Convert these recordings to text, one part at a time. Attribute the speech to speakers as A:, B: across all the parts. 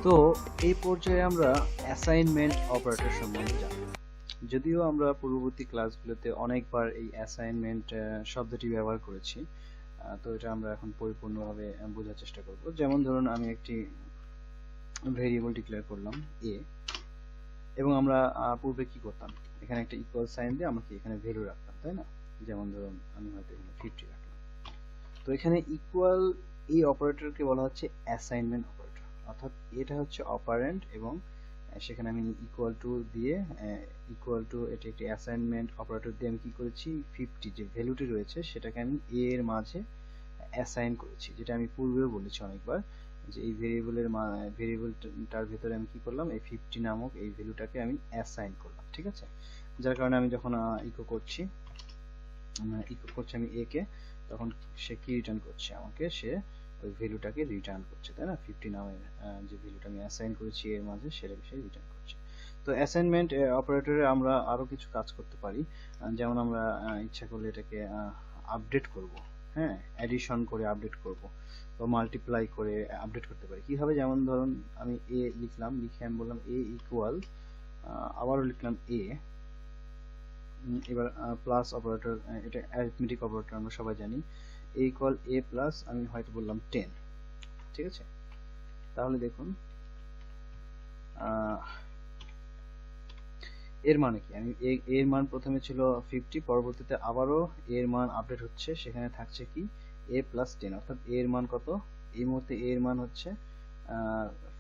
A: তো এই পর্যায়ে আমরা অ্যাসাইনমেন্ট অপারেটর সম্বন্ধে জানব। যদিও আমরা পূর্ববর্তী ক্লাসগুলোতে অনেকবার এই অ্যাসাইনমেন্ট শব্দটি ব্যবহার করেছি, তো এটা আমরা এখন পরিপূর্ণভাবে বোঝার চেষ্টা করব। যেমন ধরুন আমি একটি ভেরিয়েবল ডিক্লেয়ার করলাম a, এবং আমরা পূর্বে কি করতাম, এখানে একটা ইকুয়াল সাইন দিয়ে আমরা কি এখানে ভ্যালু রাখতাম, তাই না? যেমন ধরুন আমি হয়তো এখানে 50 রাখলাম। তো এখানে ইকুয়াল এই অপারেটরকে বলা হচ্ছে অ্যাসাইনমেন্ট অপারেটর, অর্থাৎ এটা হচ্ছে অপারেন্ট এবং সেখানে আমি ইকুয়াল টু দিয়ে এটি একটি অ্যাসাইনমেন্ট অপারেটর দিয়ে আমি কি করেছি, 50 যে ভ্যালুটি রয়েছে সেটাকে আমি a এর মাঝে অ্যাসাইন করেছি, যেটা আমি পূর্বেও বলেছি অনেকবার যে এই ভেরিয়েবলটার ভিতরে আমি কি করলাম, এই 50 নামক এই ভ্যালুটাকে আমি অ্যাসাইন করলাম, ঠিক আছে? যার কারণে আমি যখন ইকো করছি আমি a কে, তখন সে কি রিটার্ন করছে আমাকে, সে ওই ভ্যালুটাকে রিটার্ন করছে, তাই না? 50 নামের যে ভ্যালুটা আমি অ্যাসাইন করেছি এর মাঝে সেটাকে সে রিটার্ন করছে। তো অ্যাসাইনমেন্ট অপারেটরে আমরা আরো কিছু কাজ করতে পারি, যেমন আমরা ইচ্ছা করলে এটাকে আপডেট করব, হ্যাঁ, অ্যাডিশন করে আপডেট করব বা মাল্টিপ্লাই করে আপডেট করতে পারি। কিভাবে? যেমন ধরুন আমি a লিখলাম, লিখে আমি বললাম a ইকুয়াল, আবারও লিখলাম a, এবার প্লাস অপারেটর, এটা অ্যারিথমেটিক অপারেটর আমরা সবাই জানি, a ইকুয়াল a প্লাস আমি হয়তো বললাম 10, ঠিক আছে? তাহলে দেখুন এর মানে কি, আমি এর মান প্রথমে ছিল 50, পরবর্তীতে আবারও এর মান আপডেট হচ্ছে, সেখানে থাকছে কি a প্লাস 10, অর্থাৎ এর মান কত, এই মুহূর্তে এর মান হচ্ছে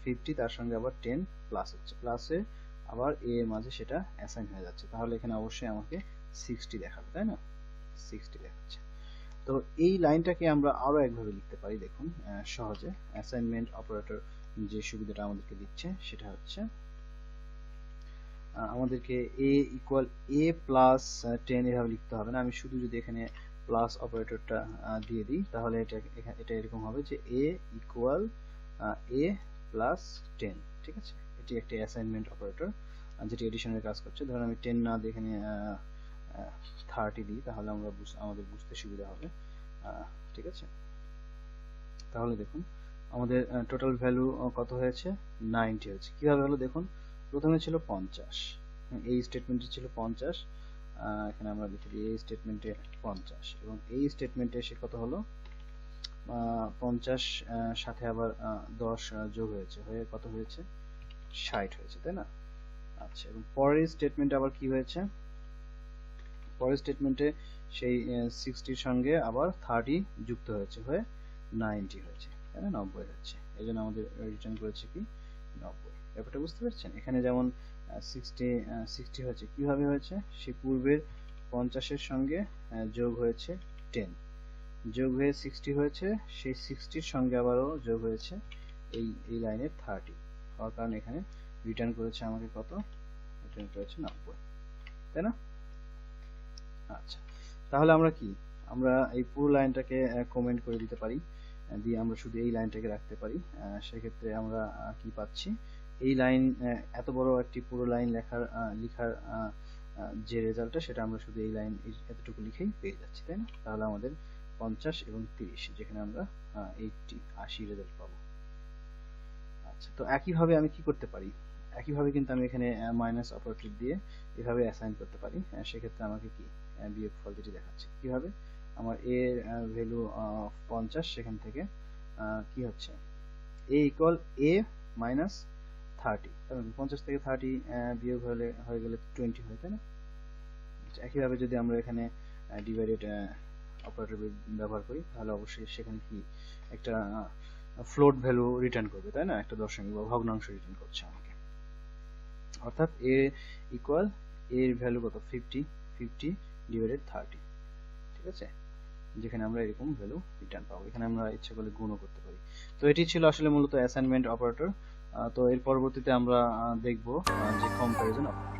A: 50, তার সঙ্গে আবার 10 প্লাস হচ্ছে, প্লাসে আবার a এর মাঝে সেটা অ্যাসাইন হয়ে যাচ্ছে, তাহলে এখানে অবশ্যই আমাকে 60 দেখাবে, তাই না? 60 দেখাচ্ছে। তো এই লাইনটাকে আমরা আরো একভাবে লিখতে পারি, দেখুন সহজে। অ্যাসাইনমেন্ট অপারেটর যে সুবিধাটা আমাদেরকে দিচ্ছে সেটা হচ্ছে আমাদেরকে a ইকুয়াল a প্লাস 10 এভাবে লিখতে হবে না, আমি শুধু যদি এখানে প্লাস অপারেটরটা দিয়ে দিই তাহলে এটা এরকম হবে যে a ইকুয়াল a প্লাস 10, ঠিক আছে? এটি একটি অ্যাসাইনমেন্ট অপারেটর যেটি এডিশনের কাজ করছে। ধরুন আমি 10 না দিয়ে এখানে 30 দিই, তাহলে আমাদের বুঝতে সুবিধা হবে, ঠিক আছে? তাহলে দেখুন আমাদের টোটাল ভ্যালু কত হয়েছে, 90 হয়েছে। কিভাবে হলো দেখুন, প্রথমে ছিল 50, এই স্টেটমেন্টে ছিল 50, এখানে আমরা লিখে দিই এই স্টেটমেন্টে 50, এবং এই স্টেটমেন্টে এসে কত হলো, 50 সাথে আবার 10 যোগ হয়েছে, হয়ে কত হয়েছে, 60 হয়েছে, তাই না? আচ্ছা, এবং পরের স্টেটমেন্টে আবার কি হয়েছে, পরের স্টেটমেন্টে সেই 60 এর সঙ্গে আবার 30 যুক্ত হয়েছে, হয়ে 90 হয়েছে, তাই না? 90 হচ্ছে, এই জন্য আমাদের রিটার্ন করেছে কি 90। ব্যাপারটা বুঝতে পারছেন? এখানে যেমন 60 হয়েছে, কিভাবে হয়েছে, সেই পূর্বের 50 এর সঙ্গে যোগ হয়েছে 10, যোগ হয়ে 60 হয়েছে, সেই 60 এর সঙ্গে আবারও যোগ হয়েছে এই লাইনের 30, হওয়ার কারণে এখানে রিটার্ন করেছে আমাকে কত, রিটার্ন করেছে 90, তাই না? আচ্ছা, তাহলে আমরা এই পুরো লাইনটাকে কমেন্ট করে দিতে পারি, দিয়ে আমরা শুধু এই লাইনটাকে রাখতে পারি। সেক্ষেত্রে আমরা কি পাচ্ছি, এই লাইন এত বড় একটি পুরো লাইন লেখার যে রেজাল্টটা, সেটা আমরা শুধু এই লাইন এতটুকু লিখেই পেয়ে যাচ্ছি, তাই না? তাহলে আমাদের 50 এবং 30, যেখানে আমরা 80 রেজাল্ট পাবো। আচ্ছা, তো একইভাবে আমি কি করতে পারি, একইভাবে কিন্তু আমি এখানে মাইনাস অপারেটর দিয়ে এভাবে অ্যাসাইন করতে পারি। সেক্ষেত্রে আমাকে কি বিয়োগফল যেটি দেখাচ্ছে, কিভাবে, আমার a এর ভ্যালু 50, সেখান থেকে কি হচ্ছে, a ইকুয়াল a মাইনাস 30, কারণ 50 থেকে 30 বিয়োগ হয়ে গেলে 20 হয়, তাই না? একইভাবে যদি আমরা এখানে ডিভাইডেড অপারেটর ব্যবহার করি, তাহলে অবশ্যই সেখানে কি একটা ফ্লোট ভ্যালু রিটার্ন করবে, তাই না? একটা দশমিক বা ভগ্নাংশ রিটার্ন করছে আমাকে, অর্থাৎ a ইকুয়াল a এর ভ্যালু কত, 50 ডিভাইডেড 30, ঠিক আছে? যেখানে আমরা এরকম ভ্যালু রিটার্ন পাবো। এখানে আমরা ইচ্ছা করলে গুণও করতে পারি। তো এটি ছিল আসলে মূলত অ্যাসাইনমেন্ট অপারেটর। তো এর পরবর্তীতে আমরা দেখব যে কম্প্যারিজন অপারেটর।